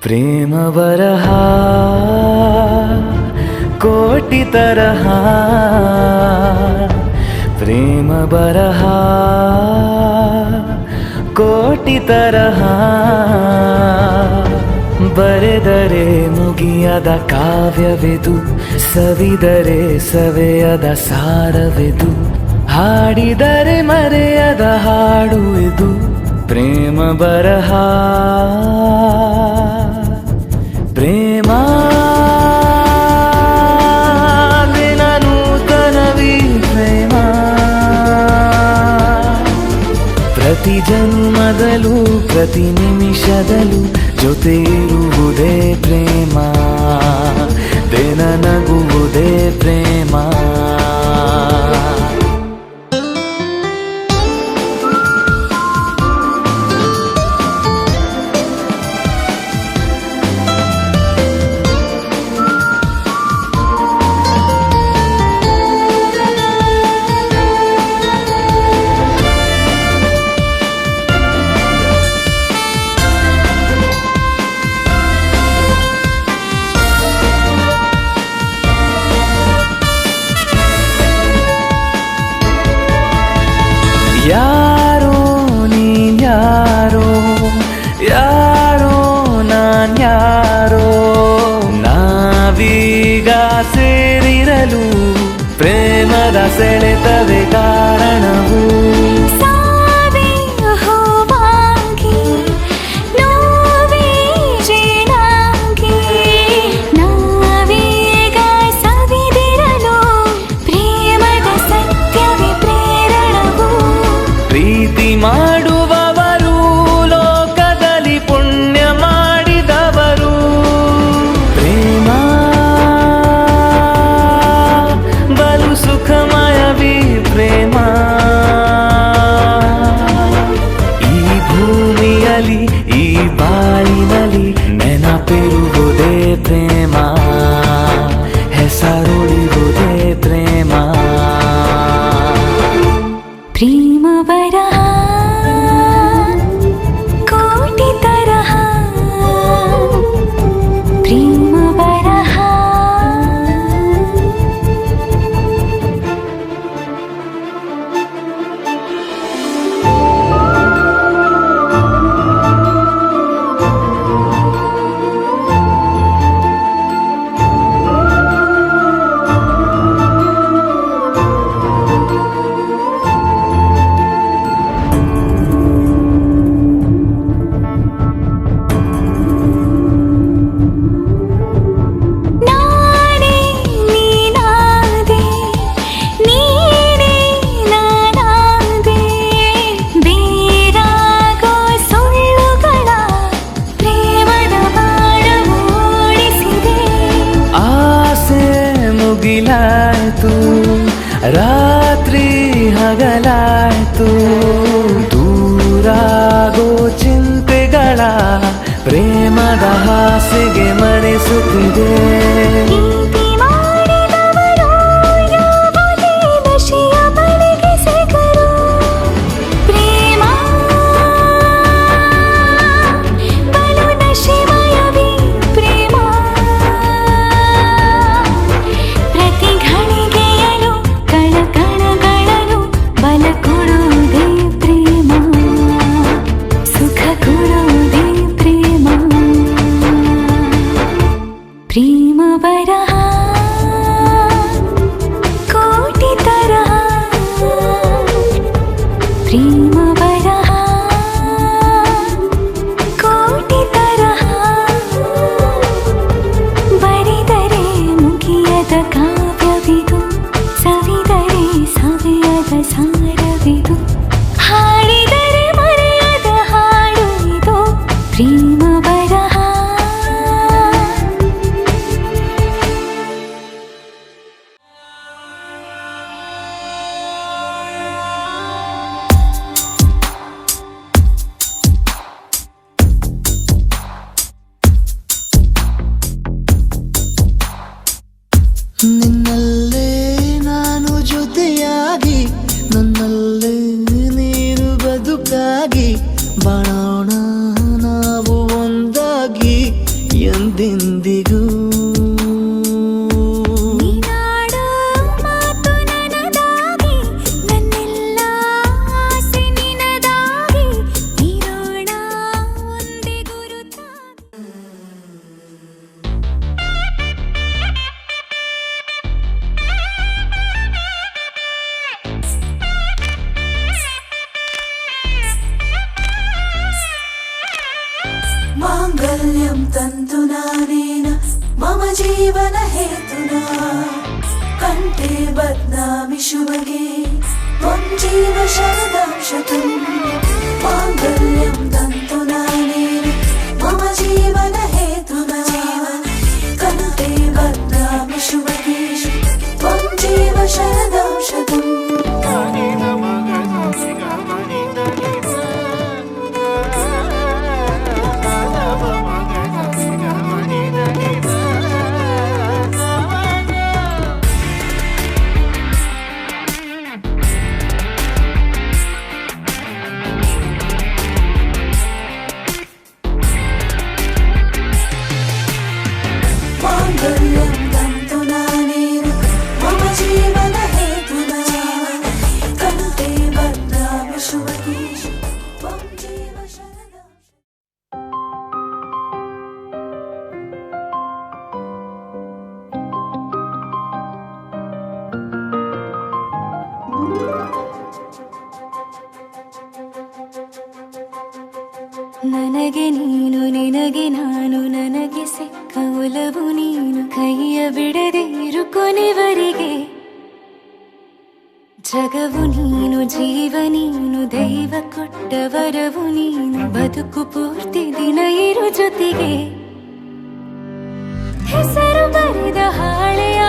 ಪ್ರೇಮ ಬರಹ ಕೋಟಿ ತರಹ, ಪ್ರೇಮ ಬರಹ ಕೋಟಿ ತರಹ, ಬರೆದರೆ ಮುಗಿಯದ ಕಾವ್ಯವಿದು, ಸವಿದರೆ ಸವೆಯದ ಸಾರವಿದು, ಹಾಡಿದರೆ ಮರೆಯದ ಹಾಡು ಇದು ಪ್ರೇಮ ಬರಹ. ಪ್ರೇಮ ದಿನ ನೂತನವಿ ಪ್ರೇಮ, ಪ್ರತಿ ಜನ್ಮದಲ್ಲೂ ಪ್ರತಿ ನಿಮಿಷದಲ್ಲೂ ಜೊತೆ ಇರುವುದೇ ಪ್ರೇಮ, ದಿನ ನಗುವುದೇ ಪ್ರೇಮ. ಯಾರೋ ನೀನ್ ಯಾರೋ, ಯಾರೋ ನಾನ್ ಯಾರೋ, ಸೇರಿರಲು ಪ್ರೇಮದ ಸೆಳೆತವೇ ಕಾರಣವು. ಪ್ರೀತಿ ಮಾಡುವವರು ಲೋಕದಲ್ಲಿ ಪುಣ್ಯ ಮಾಡಿದವರು. ಪ್ರೇಮ ಬಲು ಸುಖಮಯವೀ ಪ್ರೇಮ. ಈ ಭೂಮಿಯಲ್ಲಿ ಈ ಬಾಳಿನಲ್ಲಿ ನೆನಪಿರುವುದೇ ಪ್ರೇಮ, ಹೆಸರುಳಿರುವುದೇ ಪ್ರೇಮ. ಪ್ರೇಮ ಬರಹ ಕೋಟಿ ತರಹ, ಪ್ರೇಮ ಬರಹ. ರಾತ್ರಿ ಹಗಲಾಯ್ತು, ದೂರಾಗೋ ಚಿಂತೆಗಳ ಪ್ರೇಮದ ಹಾಸಿಗೆ ಮರೆಸುತ್ತಿದೆ. ಪ್ರೇಮ ಬರಹ ಕೋಟಿ ತರಹ, ಪ್ರೇಮ ಬರಹ ಕೋಟಿ ತರಹ. ಬರೆದರೆ ಮುಗಿಯದ ಕಾವ್ಯವಿದು, ಸವಿದರೆ ಸವಿಯದ ಸಾರವಿದು, ಹಾಡಿದರೆ ಮರೆಯದ ಹಾಡು ಇದು ಪ್ರೇಮ ಬರಹ. ನಿನ್ನಲ್ಲೇ ನಾನು ಜೊತೆಯಾಗಿ, ನನ್ನಲ್ಲೇ ನೀರು ಬದುಕಾಗಿ, ಬಾಳೋಣ ನಾವು ಒಂದಾಗಿ ಎಂದೆಂದಿಗೂ. माङ्गल्यं तन्तुनानेन मम जीवन हेतुना, कण्ठे बध्नामि शुभगे त्वं जीव शरदं शतम्. माङ्गल्यं तन्तुनानेन मम जीवन हेतुना, कण्ठे बध्नामि शुभगे त्वं जीव शरदं शतम्. ನನಗೆ ನೀನು ನಿನಗೆ ನಾನು ನನಗೆ ಸಿಕ್ಕ ಒಲವು ನೀನು ಕೈಯ ಬಿಡದೆ ಇರು ಕೊನೆವರೆಗೆ ಜಗವು ನೀನು ಜೀವ ನೀನು ದೈವ ಕೊಟ್ಟ ವರವು ನೀನು ಬದುಕು ಪೂರ್ತಿ ದಿನ ಇರು ಜೊತೆಗೆ ಹೆಸರು ಬರೆದ ಹಾಳೆಯ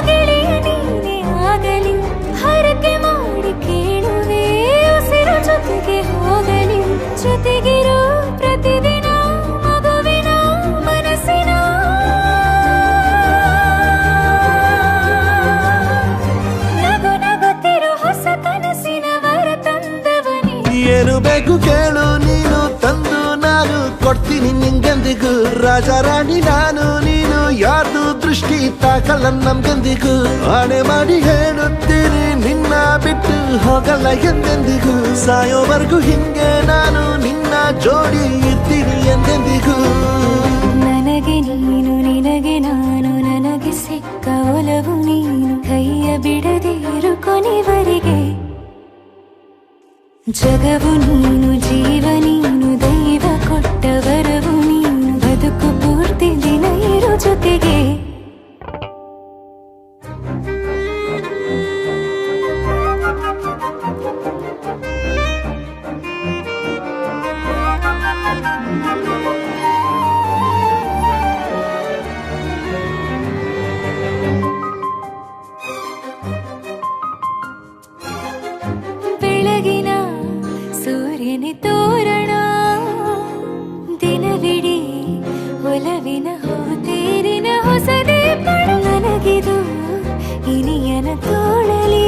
ಗೆಳೆಯ ನೀನೇ ಆಗಲಿ ಹರಕೆ ಮಾಡಿ ಕೇಳುವೆ ಉಸಿರು ಜೊತೆಗೆ ಹೋಗಲಿ ಜೊತೆಗಿರೋ ಪ್ರತಿದಿನ ಮಗುವಿನ ಮನಸ್ಸಿನ ನಗು ನಗುತ್ತಿರೋ ಹೊಸ ಕನಸಿನ ವರ ತಂದವನೇ ಏನು ಬೇಕು ಕೇಳು ನೀನು ತಂದು ನಾನು ಕೊಡ್ತೀನಿ ನಿಂಗೆಂದಿಗೂ ರಾಜ ರಾಣಿ ನಾನು ನೀನು ಯಾರ್ದು ದೃಷ್ಟಿ ತಾಕಲ್ಲ ನಮ್ಗೆಂದಿಗೂ ಆಣೆ ಮಾಡಿ ಹೇಳುತ್ತೀನಿ ನಿನ್ನ ಬಿಟ್ಟು ಹೋಗಲ್ಲ ಎಂದೆಂದಿಗೂ ಸಾಯೋವರೆಗೂ ಹಿಂಗೆ ನಾನು ನಿನ್ನ ಜೋಡಿ ಇರ್ತೀನಿ ಎಂದೆಂದಿಗೂ ನನಗೆ ನೀನು ನಿನಗೆ ನಾನು ನನಗೆ ಸಿಕ್ಕ ಒಲವು ನೀನು ಕೈಯ ಬಿಡದೆ ಇರು ಕೊನೆವರೆಗೆ ಜಗವು ನೀನು ಜೀವ ನೀನು ದೈವ ಕೊಟ್ಟ ವರವು ನೀನು ಬದುಕು ಪೂರ್ತಿ ದಿನ ಇರು ಜೊತೆಗೆ ಬೆಳಗಿನ ಸೂರ್ಯನೇ ತೋರಣ ದಿನವಿಡೀ ಒಲವಿನ ಹೋತೇರಿನ ಹೊಸದೇ ನನಗಿದು ಇನಿಯನ ತೋಳಲಿ